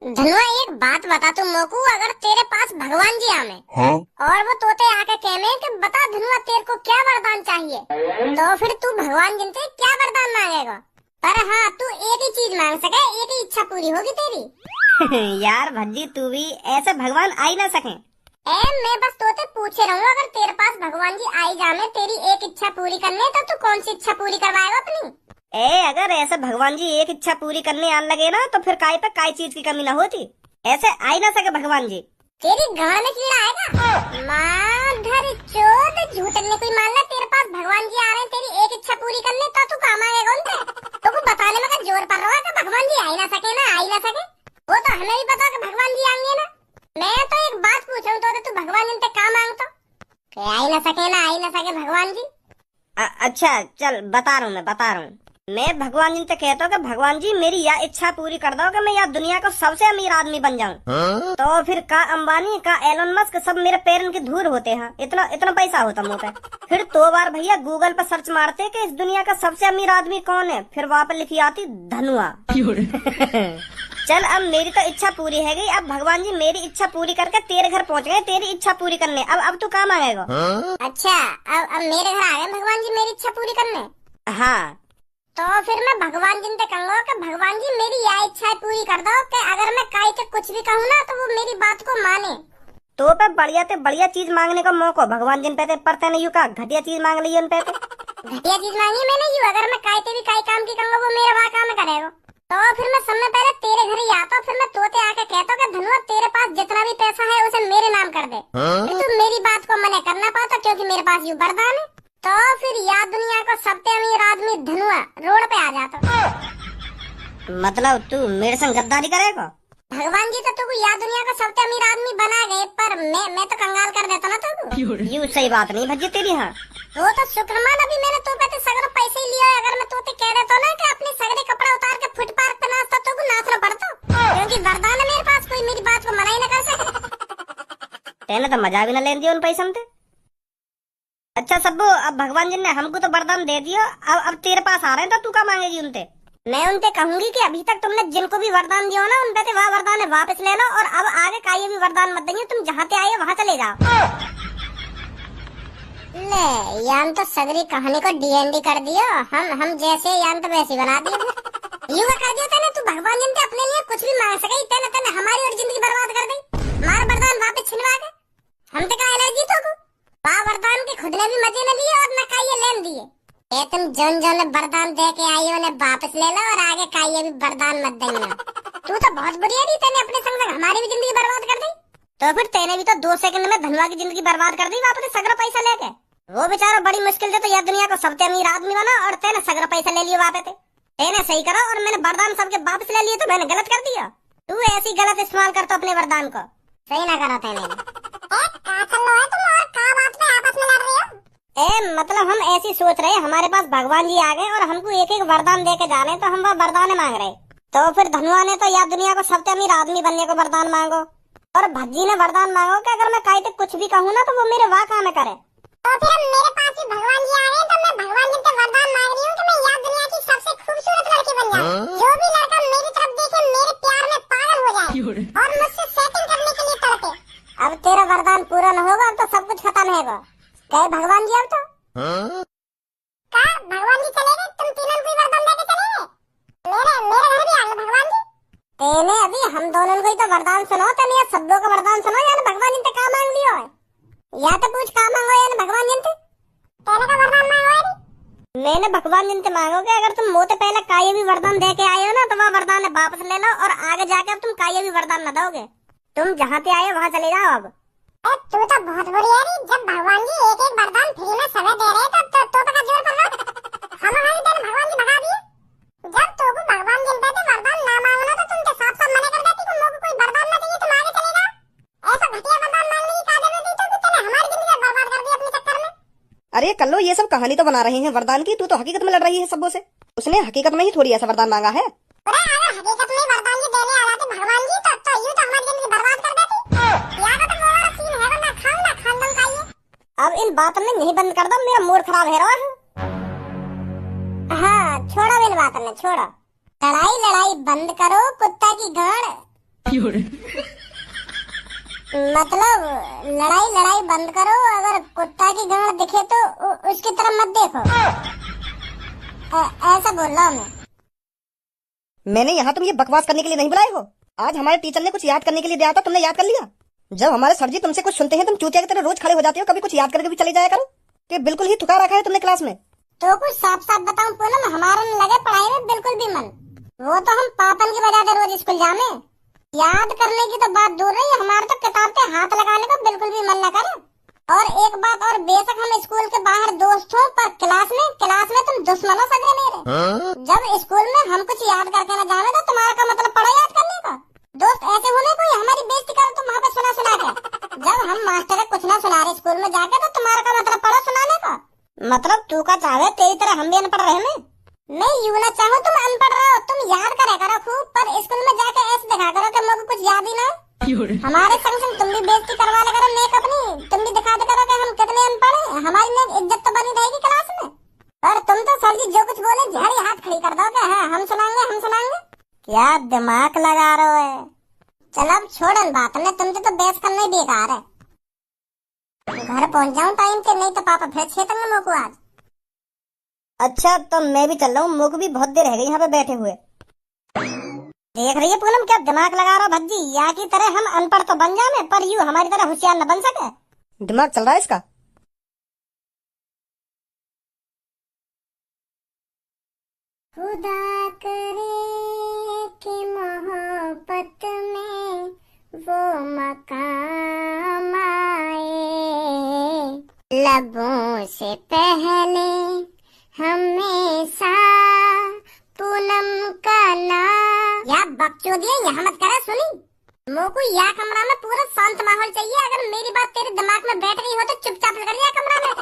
धनुआ एक बात बता तू मोकू, अगर तेरे पास भगवान जी आवे हाँ? और वो तोते आके कहने कि बता धनुआ तेरे को क्या वरदान चाहिए, तो फिर तू भगवान जी से क्या वरदान मांगेगा? पर हाँ, तू एक ही चीज मांग सके, एक ही इच्छा पूरी होगी तेरी। यार भज्जी तू भी ऐसे भगवान आ ही ना सके। मैं बस तोते पूछे रहूँ, अगर तेरे पास भगवान जी आई जाने तेरी एक इच्छा पूरी करने, तो तू कौन सी इच्छा पूरी करवाएगा अपनी? अगर ऐसे भगवान जी एक इच्छा पूरी करने आने लगे ना, तो फिर काय पे काय चीज की कमी ना होती। ऐसे आ ही ना सके भगवान जी। तेरी गांड में कीड़ा आएगा। माधर चोद, झूठने कोई मान ले तेरे पास भगवान जी आ रहे हैं तेरी एक इच्छा पूरी करने, तो तू काम आएगा उनसे? तो कुछ बताने में का जोर पड़ रहा है कि भगवान जी आ ही ना सके ना, आ ही ना सके। वो तो हमें भी पता कि भगवान जी आएंगे ना। मैं तो एक बात पूछ रहा हूँ, तो तू भगवान जी से काम मांगता आ ही ना सके ना, आ ही ना सके भगवान जी। अच्छा चल बता रहा हूँ मैं भगवान जी से कहता हूँ कि भगवान जी मेरी यह इच्छा पूरी कर दो कि मैं यह दुनिया का सबसे अमीर आदमी बन जाऊँ। हाँ? तो फिर का अंबानी का एलोन मस्क सब मेरे पैरन की धूल होते हैं, इतना इतना पैसा होता मुँह पे। फिर 2 बार भैया गूगल पर सर्च मारते कि इस दुनिया का सबसे अमीर आदमी कौन है, फिर वहाँ पर लिखी आती धनुआ। चल अब मेरी तो इच्छा पूरी है गई, अब भगवान जी मेरी इच्छा पूरी करके तेरे घर पहुँच गए तेरी इच्छा पूरी करने। अब तू काम आएगा। हाँ? अच्छा, अब मेरे घर आ गए भगवान जी मेरी इच्छा पूरी करने। हाँ तो फिर मैं भगवान जी से कहूँगा कि भगवान जी मेरी यह इच्छा पूरी कर दो कि अगर मैं काई से कुछ भी कहूँ ना, तो वो मेरी बात को माने। तो पे बढ़िया चीज मांगने का मौका भगवान जिन पे पड़ते नहीं का घटिया चीज मांग ली उन पे। घटिया चीज मांगी मैंने यूँ, अगर मैं काई से भी काई काम की कहूँगा वो मेरा वहाँ काम करेगा। तो फिर मैं समय पहले तेरे घर ही आता हूँ, फिर मैं तोते आके कहता हूँ कि धनुआ तेरे पास जितना भी पैसा है उसे मेरे नाम कर दे। हाँ? फिर तू मेरी बात को मना करना पाता, क्योंकि मेरे पास यूँ वरदान है। तो फिर या दुनिया का सबसे अमीर आदमी धनुआ रोड पे आ जाता। मतलब तू मेरे संग गद्दारी करेगा? भगवान जी तो तुमको या दुनिया का सबसे अमीर आदमी बना गए, पर मैं तो कंगाल कर देता ना तुमको। यूँ सही बात नहीं भज्जी तेरी। हाँ वो तो शुक्रमान, अभी मैंने तो पे सगरे पैसे ही लिया। अगर मैं तोते कह देता ना कि अपने सगरे कपड़ा उतार के फुटपाथ पे नाचता, तो नाचना पड़ता, क्योंकि वरदान है मेरे पास, कोई मेरी बात को मना ही ना कर सके। तेने तो मजा भी न लेन दिया उन पैसों से। अच्छा सब्बू, अब भगवान जी ने हमको तो वरदान दे दिया, अब तेरे पास आ रहे हैं, तो तू क्या मांगेगी उनसे? मैं उनसे कहूंगी कि अभी तक तुमने जिनको भी वरदान दिया ना, उन पे से वह वरदान है वापस ले लो, और अब आगे का ये भी वरदान मत देंगे, तुम जहाँ से आए वहाँ चले जाओ। ले यान तो सगरी कहानी को डीएनडी कर दिया। हम जैसे यान तो वैसे बना दिया। यूँ कर दिया तेने, तू भगवान जी से अपने लिए कुछ भी मांग सके, तेने हमारी और जिंदगी बर्बाद कर दी। मार वरदान वापस छिनवा के, हम तो का एलर्जी तो को वरदान के खुद ने भी मजे न लिए और न काये लेन दिए। ये तुम जन जन वरदान दे के आई हो, ने वापस ले लो, और आगे काये भी वरदान मत देना। तू तो बहुत बुरी है, तेने अपने संग हमारी भी जिंदगी बर्बाद कर दी। तो फिर तेने भी तो 2 सेकंड में धनुआ की जिंदगी बर्बाद कर दी वापस सगरा पैसा लेके। वो बेचारा बड़ी मुश्किल से तो यह दुनिया को सबसे अमीर आदमी बना, और तेने सगरा पैसा ले लिया वापस। तेने सही करा, और मैंने वरदान सबके वापस ले लिए, तो मैंने गलत कर दिया। तू ऐसी गलत इस्तेमाल करता अपने वरदान को, सही ना करा तेने। मतलब हम ऐसी सोच रहे, हमारे पास भगवान जी आ गए और हमको एक एक वरदान दे के जा रहे हैं, तो हम वह वरदान मांग रहे। तो फिर धनुआ ने तो या दुनिया को सबसे अमीर आदमी बनने को वरदान मांगो, और भज्जी ने वरदान मांगो कि अगर मैं काई कुछ भी कहूँ ना, तो वो मेरे वाह काम करे। तो फिर मेरे पास भी भगवान जी आ गए, तो मैं भगवान जी से वरदान मांग रही हूँ कि मैं या दुनिया की सबसे खूबसूरत लड़की बन जाऊँ। हाँ? जो भी लड़का मेरी तरफ देखे मेरे प्यार में पागल हो जाए और मुझसे सेटिंग करने के लिए तड़पे। अब तेरा वरदान पूरा न होगा तो सब कुछ खत्म होगा। कहे भगवान जी अब तो हाँ? का भगवान जी चले गए, तुम तीनों को वरदान देके चले गए। मेरे घर भी आ गए भगवान जी। तेने अभी हम दोनों को ही तो वरदान सुनो, तेने या शब्दों का वरदान सुनो, या भगवान जी से काम मांग लियो है, या तो कुछ काम मांगो या भगवान जी से। तेने का वरदान मांगो है? मैंने भगवान जी से मांगो कि अगर तुम मोते पहले काये भी वरदान दे के आए हो ना, तो वह वरदान वापस ले लो, और आगे जाके अब तुम काये भी वरदान न दोगे। तुम जहाँ से आए वहाँ चले जाओ अब। तू तो बहुत बुरी है री, जब भगवान जी एक एक वरदान फ्री में समय दे रहे तो का जोर पड़ रहा। हम भगवान जी भगा दिए। जब तो भगवान जी पे वरदान ना मांगना, तो तुम तो साफ साफ मना कर देती कि मुझे कोई वरदान ना चाहिए, तुम आगे चले जाओ। ऐसा घटिया वरदान मांगने की क्या जरूरत थी? तो तूने हमारी जिंदगी बर्बाद कर दी अपने चक्कर में। अरे कल्लो, ये सब कहानी तो बना रहे हैं वरदान की, तू तो हकीकत में लड़ रही है सबों से। उसने हकीकत में ही थोड़ी ऐसा वरदान मांगा है। अरे अगर हकीकत में वरदान जी देने आ जाते भगवान जी, तो यूं तो हमारी जिंदगी बर्बाद कर देती। या तो वो वाला सीन है, ना खानदान का ये। अब इन बातों में नहीं बंद कर दो, मेरा मूड खराब है रहा है। हाँ छोड़ो इन बातों में, छोड़ो। लड़ाई बंद करो कुत्ता की गाड़। मतलब लड़ाई लड़ाई बंद करो, अगर कुत्ता की गांड दिखे तो उसकी तरफ मत देखो। ऐसा बोल रहा हूँ मैं। मैंने यहाँ तुम ये बकवास करने के लिए नहीं बुलाए हो। आज हमारे टीचर ने कुछ याद करने के लिए दिया था, तुमने याद कर लिया। जब हमारे सर जी तुमसे कुछ सुनते हैं तुम चूतिया की तरह रोज खड़े हो जाते हो, कभी कुछ याद करके भी चले जाया करो। कि बिल्कुल ही थुका रखा है तुमने क्लास में। तो कुछ साफ साफ बताऊं पूनम, हमारा न लगे पढ़ाई में बिल्कुल भी मन। वो तो हम पापन की वजह से रोज स्कूल जाने, याद करने की तो बात दूर रही, हमारे तो किताब पे हाथ लगाने का बिल्कुल भी मन न करे। और एक बात और, बेशक हम स्कूल के बाहर दोस्त हो, पर क्लास में तुम दुश्मनों सगे मेरे। जब स्कूल में हम कुछ याद करके न जाने तो तुम्हारा का मतलब पढ़ो याद करने का। दोस्त ऐसे होने कोई हमारी बेइज्जती करे तुम वहाँ पे सुना के। जब हम मास्टर कुछ ना सुना रहे स्कूल में जाके, तो तुम्हारा का मतलब पढ़ो सुनाने का। मतलब तू का चाहे तेरी तरह हम भी अनपढ़ रहे में। मैं यूं ना चाहूँ तुम अनपढ़ रहो, तुम याद करे करो खूब, पर स्कूल में जाके ऐसे दिखा करो कि मुझे कुछ याद ही ना। हमारे संग संग तुम भी बेइज्जती करवा ले करो नेक अपनी, तुम भी दिखा दे करो कि हम कितने अनपढ़ हैं, हमारी नेक इज्जत तो बनी रहेगी क्लास में। और तुम तो सर जी जो कुछ बोले झाड़ी हाथ खड़ी कर दोगे, हाँ हम सुनाएंगे। क्या दिमाग लगा रहे हो? चलो अब छोड़न बात ने, तुमसे तो बहस करना ही बेकार है। घर पहुंच जाऊं टाइम से, नहीं तो पापा फिर छेतेंगे मोको आज। अच्छा तो मैं भी चल रहा हूँ, मुझको भी बहुत देर रह गई यहाँ पे बैठे हुए। देख रही है पूनम क्या दिमाग लगा रहा भज्जी, यहाँ की तरह हम अनपढ़ तो बन जाने, पर यूं हमारी तरह होशियार न बन सके। दिमाग चल रहा है इसका। खुदा करे कि मोहब्बत में वो मकाम आए, लबों से पहले हमेशा पूनम का नाम। या बकचोदिया यहाँ मत करा सुनी, मोको या कमरा में पूरा शांत माहौल चाहिए। अगर मेरी बात तेरे दिमाग में बैठ गई हो तो चुपचाप कर लिया कमरा में।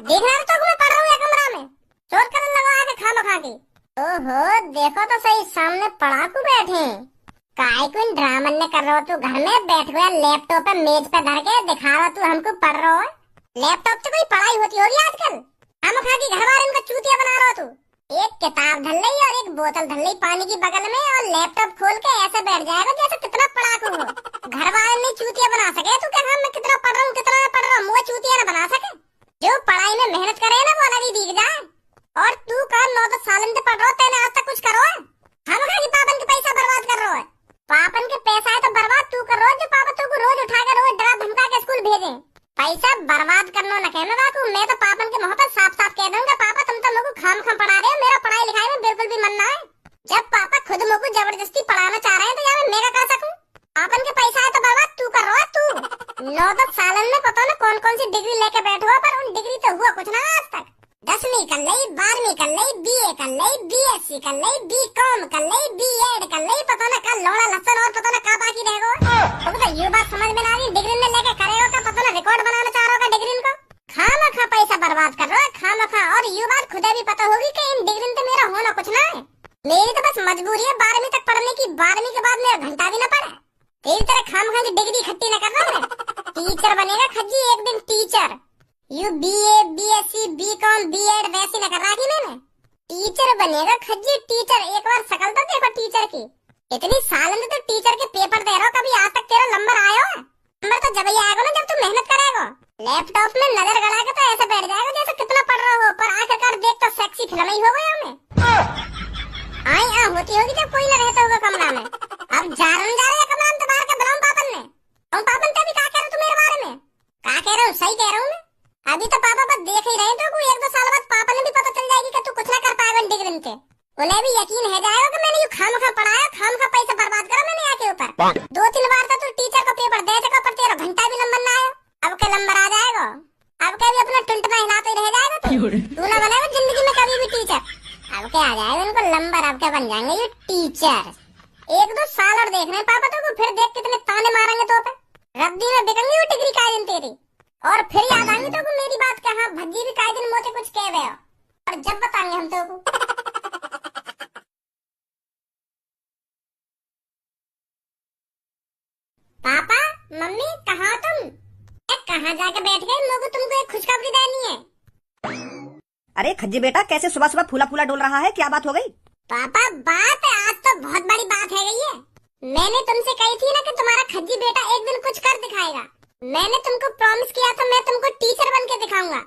देखना तो मैं पढ़ रहा हूँ या कमरा में शोर करने लगा आके खा के। ओहो देखो तो सही, सामने पढ़ाकू बैठे। काय कोई ड्रामा ने कर रहा हो तू, घर में बैठ गया लैपटॉप पे मेज पे धर के दिखा रहा तू हमको पढ़ रहा हो। लैपटॉप से कोई पढ़ाई होती होगी आजकल? हम खा के घर वाले इनका चूतिया बना रहा तू। एक किताब धर ली और एक बोतल धर ली पानी की बगल में, और लैपटॉप खोल के ऐसे बैठ जाएगा जैसे कितना पढ़ाकू हो। घर वाले नहीं चूतिया बना सके, तू क्या मैं कितना पढ़ रहा हूँ कितना मैं पढ़ रहा हूँ, मुझे चूतिया न बना सके। जो पढ़ाई में मेहनत करे ना वो अलग ही दिख जाए। और तू का 9 साल से पढ़ रहा हो, तेने आज तक कुछ करो है? हम खा के पापन के पैसा बर्बाद कर रहा है। पापन के पैसा है तो बर्बाद तू कर रहा है, जो पापा तू को रोज उठा कर रोज डरा धमका के स्कूल भेजे। पैसा बर्बाद करना न कहना बाकू, मैं तो पापन के मुँह पर साफ साफ कह दूंगा, पापा तुम तो मुझको खाम पढ़ा रहे हो, मेरा पढ़ाई लिखाई में बिल्कुल भी मन ना है। जब पापा खुद मुझको जबरदस्ती पढ़ाना चाह रहे हैं तो यार मैं क्या कर सकूं? पापन के पैसा है तो बर्बाद तू कर रहा है। तू 9 साल में पता न कौन कौन सी डिग्री लेके बैठा हुआ, पर उन डिग्री तो हुआ कुछ ना आज तक। 10वीं कर ली, 12वीं कर ली, BA कर ली, BSc कर ली, BCom कर ली, B.Ed कर ली, पता न कल लौड़ा लसन और पता न का बाकी रहेगा। तो ये बात समझ में ना आ रही, डिग्री में लेके करेगा का पता न रिकॉर्ड बनाना चाह रहा होगा डिग्री को। खामखा पैसा बर्बाद कर रहा है खामखा। और ये बात खुदा भी पता होगी कि इन डिग्री में मेरा होना कुछ ना है। मेरी तो बस मजबूरी है 12वीं तक पढ़ने की, 12वीं के बाद मेरा घंटा भी न पड़ा। तेरी तरह खामखा की डिग्री इकट्ठी न कर रहा मैं। टीचर बनेगा खज्जी एक दिन teacher. You BA BSc BCom B.Ed वैसी न कर रहा थी मैंने। टीचर बनेगा खज्जी टीचर। एक बार शकल तो देखो टीचर की। इतनी साल में तो टीचर के पेपर दे रहा हो, कभी आज तक तेरा नंबर आया है? नंबर तो जब ही आएगा ना जब तू मेहनत करेगा। लैपटॉप में नजर गड़ा के तो ऐसे बैठ जाएगा जैसे कितना पढ़ रहा हो, पर आखिरकार देख तो सेक्सी फिल्म ही हो गया हमें। आई होती होगी जब कोई न रहता होगा कमरा में। अब जा रहे कमरा में तो बाहर के बुलाऊं पापन ने। तुम पापन तभी क्या कह रहे हो तू मेरे बारे में? क्या कह रहा हूँ? सही कह रहा हूँ मैं। अभी तो पापा बस देख ही रहे तो 1-2 साल बाद पापा ने भी पता चल जाएगी कि तू कुछ ना कर पाएगा डिग्री में। उन्हें भी यकीन है जाएगा कि मैंने ये खामखा पढ़ाया, खामखा पैसा बर्बाद करा मैंने यहाँ के ऊपर। 2-3 बार तो तू टीचर का पेपर दे चुका, पर तेरा घंटा भी नंबर ना आया। अब क्या नंबर आ जाएगा? अब क्या भी अपना टुंटना हिलाते ही रह जाएगा तू ना बनेगा जिंदगी में कभी भी टीचर। अब क्या आ जाएगा उनको नंबर, अब क्या बन जाएंगे ये टीचर। 1-2 साल और देख रहे हैं पापा तो फिर देख कितने ताने मारेंगे तो पे। रद्दी में बिकेंगी वो डिग्री का दिन तेरी। और फिर याद आएंगे तो मेरी बात कहा भज्जी भी काई दिन मोते कुछ कह गए और जब बताएंगे हम तो पापा मम्मी कहाँ तुम? कहाँ जाके बैठ गए? लोग तुमको एक खुशखबरी देनी है। अरे खज्जी बेटा कैसे सुबह सुबह फूला फूला डोल रहा है, क्या बात हो गई? पापा बात आज तो बहुत बड़ी बात है गई है। मैंने तुमसे कही थी ना कि तुम्हारा खज्जी बेटा एक दिन कुछ कर दिखाएगा। मैंने तुमको प्रॉमिस किया था मैं तुमको टीचर बन के दिखाऊंगा,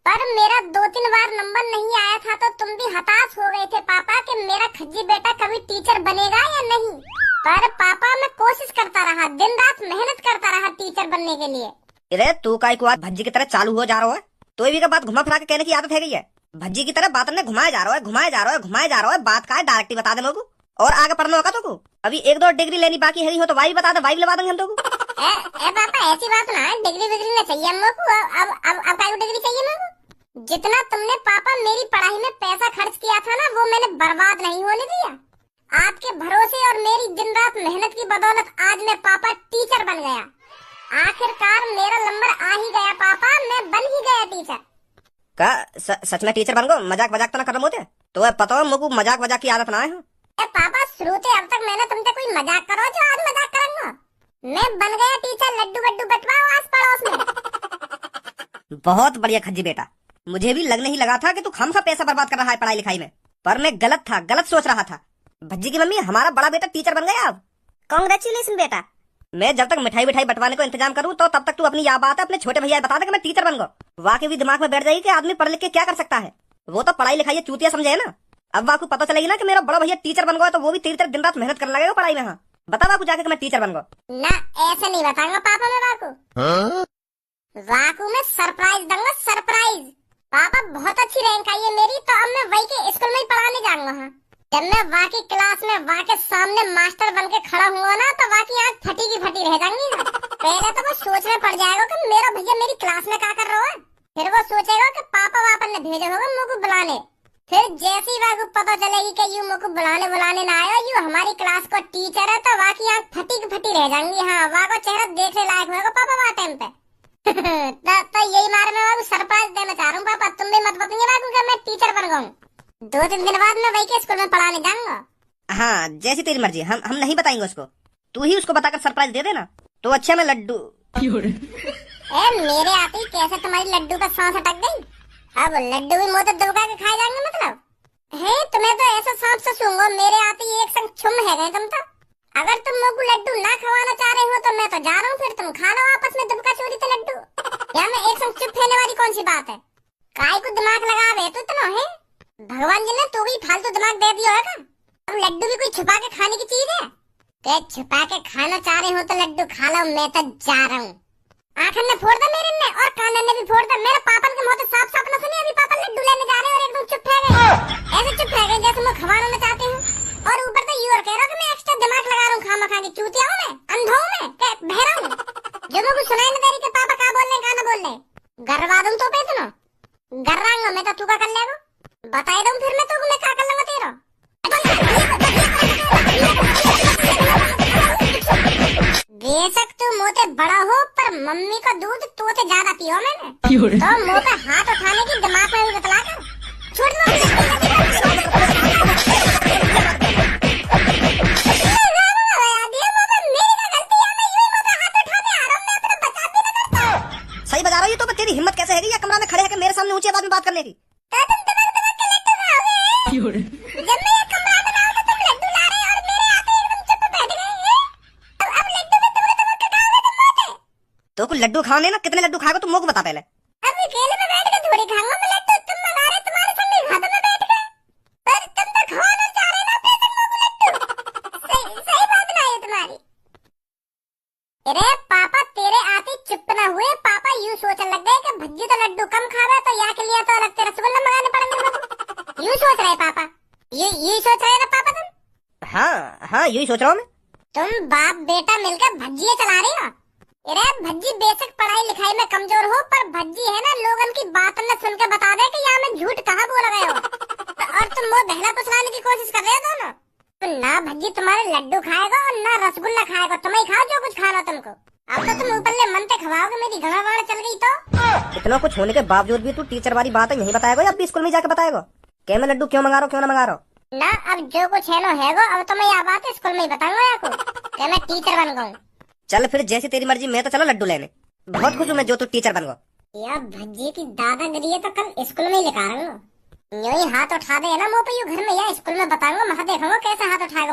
पर मेरा 2-3 बार नंबर नहीं आया था तो तुम भी हताश हो गए थे पापा कि मेरा खज्जी बेटा कभी टीचर बनेगा या नहीं। पर पापा मैं कोशिश करता रहा, दिन रात मेहनत करता रहा टीचर बनने के लिए। अरे तू काय को आज भज्जी की तरह चालू हो जा रहा है, तो भी का बात घुमा फिरा के कहने की आदत है गई है। भज्जी की तरह बात ने घुमाया जा रहा है, घुमाया जा रहा है, घुमाया जा रहा है। बात का है डायरेक्ट बता दे लोगों और आगे पढ़ना होगा तो अभी 1-2 डिग्री लेनी बाकी है हो तो वाई बता दे, वाई लगा देंगे हम तो। पापा ऐसी बात ना, डिग्री विग्री नहीं चाहिए हमको। अब काय डिग्री चाहिए मेरे। जितना तुमने पापा मेरी पढ़ाई में पैसा खर्च किया था ना वो मैंने बर्बाद नहीं होने दिया। आपके भरोसे और मेरी दिन रात मेहनत की बदौलत आज मैं पापा टीचर बन गया। आखिरकार मेरा नंबर आ ही गया पापा, मैं बन ही गया टीचर। का सच में टीचर बन गो? मजाक वजाक तो ना खत्म होते? तो पता है मुझको मजाक वजाक की आदत ना है। पापा शुरू से अब तक मैंने तुमसे कोई मजाक करो जो आज मजाक करूंगा। मैं बन गया टीचर, लड्डू वड्डू बटवाओ आस पड़ोस में। बहुत बढ़िया खज्जी बेटा, मुझे भी लगने ही लगा था कि तू खामखा पैसा बर्बाद कर रहा है पढ़ाई लिखाई में, पर मैं गलत था, गलत सोच रहा था। भज्जी की मम्मी हमारा बड़ा बेटा टीचर बन गया अब। कांग्रेचुलेशन बेटा। मैं जब तक मिठाई विठाई बंटवाने को इंतजाम करूं तो तब तक तू अपनी यह बात अपने छोटे भैया बता दे कि मैं टीचर बन गया। वाकई भी दिमाग में बैठ जाएगी कि आदमी पढ़ लिख के क्या कर सकता है। वो तो पढ़ाई लिखाई चूतिया समझे ना। अब वाकू पता चलेगी ना कि मेरा बड़ा भैया टीचर बन गया तो वो भी तेरी तरह दिन रात मेहनत करने लगेगा पढ़ाई में। हाँ बता वाकू जाके कि मैं टीचर बन गया। ना ऐसे नहीं बताऊंगा पापा मैं वाकू। वाकू में सरप्राइज दूंगा, सरप्राइज। पापा बहुत अच्छी रैंक आई है मेरी, तो अब मैं वही के स्कूल में ही पढ़ाने जाऊंगा। हाँ जब मैं वाकई क्लास में वाके सामने मास्टर बन के खड़ा हुआ ना तो वाकई आँख फटी की फटी रह जाएंगी ना। पहले तो वो सोचने पड़ जाएगा कि मेरा भैया मेरी क्लास में क्या कर रहा है, फिर वो सोचेगा कि पापा वापा ने भेजा होगा मुझको बुलाने। फिर जैसे ही वाकू पता चलेगी कि यू मुझको बुलाने ना आया, यू हमारी क्लास को टीचर है, तो वाकई आँख फटी की फटी रह जाएंगी। हाँ वाको चेहरा देखने लायक होगा पापा वहाँ टाइम पे। तो यही मारे मैं वाकू सरप्राइज देना चाह रहा हूँ पापा, तुम भी मत बताइए वाकू कि मैं टीचर बन गया हूँ। 2-3 दिन बाद मैं वही के स्कूल में पढ़ाने जाऊंगा। हाँ जैसी तेरी मर्जी, हम नहीं बताएंगे उसको, तू ही उसको बताकर सरप्राइज दे देना। तो अच्छा मैं लड्डू मेरे आते ही कैसे तुम्हारी लड्डू का सांस अटक गई। अब लड्डू भी मुंह दबका के खाए जाएंगे मतलब है। तुम्हें तो ऐसा सांप से सूंघो, मेरे आते ही एक संग छुम है गए तुम तो। अगर तुम मुझको लड्डू ना खवाना चाह रहे हो तो मैं तो जा रहा हूँ, फिर तुम खा लो आपस में दुबका चोरी तो लड्डू। या मैं एक संग चुप रहने वाली कौन सी बात है। काय को दिमाग लगा रहे तो इतना है। भगवान जी ने तो भी फालतू दिमाग दे दिया होगा। अब लड्डू भी कोई छुपा के खाने की चीज है? तो छुपा के खाना चाह रहे हो तो लड्डू खा लो, मैं तो जा रहा हूँ। आंखन ने फोड़ दा मेरे ने और कानन ने भी फोड़ दा। मेरे पापा के मुंह से साफ साफ न सुनी अभी पापा लड्डू लेने जा रहे हैं और एकदम चुप रह गए। ऐसे चुप रह गए जैसे मैं खवाना में चाहते हूँ। और ऊपर तो यू और कह रहा हूँ कि मैं एक्स्ट्रा दिमाग लगा रहा हूँ खामा खा के। चूतिया हूँ मैं, अंधा हूँ मैं, बहरा हूँ जो मुझको सुनाई नहीं दे रही कि पापा क्या बोल रहे क्या न बोल रहे। गरवा दूं तो पे सुनो गर्रांगा मैं तो तू का कर लेगा। बताए दूं फिर मैं तो मैं क्या कर लूंगा तेरा। बेशक तू मुँह से बड़ा हो पर मम्मी का दूध तू से ज्यादा पियो मैंने। तो मुँह पे हाथ उठाने की दिमाग में भी बतला कर छोड़ सही बता रही हो। तो तेरी हिम्मत कैसे है कमरा में खड़े है मेरे सामने ऊंची आवाज में बात करने की। जब मैं कमरा में ना तो तुम लड्डू ला रहे और मेरे आते एकदम चुप बैठ गए हैं। अब लड्डू में तुम खाओगे तुम मोटे। तो कुछ लड्डू खाने ना, कितने लड्डू खाएगा तुम मुझको बता पहले। अभी अकेले में बैठ के थोड़ी खाऊंगा मैं लड्डू। तुम मंगा रहे तुम्हारे संग नहीं खाता मैं बैठ के। पर तुम तो खाना चाह रहे ना पैसे मुझको लड्डू। सही बात ना है तुम्हारी। अरे पापा तेरे आते चुप ना हुए। पापा यूं सोचने लग गए कि भज्जी तो लड्डू कम खावे तो या के लिए तो अलग से रसगुल्ला मंगाने पड़ेंगे। यूं सोच रहे पापा, यही सोच रहे ना पापा तुम। हाँ यही सोच रहा हूँ मैं। तुम बाप बेटा मिलकर भज्जियां चला रही हो। अरे भज्जी बेशक पढ़ाई लिखाई में कमजोर हो पर भज्जी है ना लोगन की बात न सुन के बता दे कि यहाँ मैं झूठ कहाँ बोल रहे हो। और तुम वो बहला फुसलाने की कोशिश कर रहे हो दोनों। तो ना भज्जी तुम्हारे लड्डू खाएगा और ना रसगुल्ला खाएगा, तुम ही खाओ जो कुछ खाना तुमको। अब तो तुम ऊपर ले मनते खवाओगे, मेरी गड़बड़ चल गई तो। इतना कुछ होने के बावजूद भी तू टीचर वाली बात नहीं बताएगा या स्कूल में जाके बताएगा क्या मैं लड्डू क्यों मंगा रहा हूँ क्यों ना मंगा रहा हूँ। ना अब जो कुछ है नो हैगो। अब तो मैं यह बात स्कूल में ही बताऊंगा आपको कि मैं टीचर बन गया हूँ। चल फिर जैसी तेरी मर्जी, मैं तो चलो लड्डू लेने। बहुत खुश हूँ मैं जो तू टीचर बन गया। यार भज्जी की दादागिरी है तो कल स्कूल में ही लिखा रहा हूँ। यूं ही हाथ उठा दे ना मुँह पे, यूं घर में या स्कूल में बताऊंगा। महा देखूंगा कैसे हाथ उठाएगा।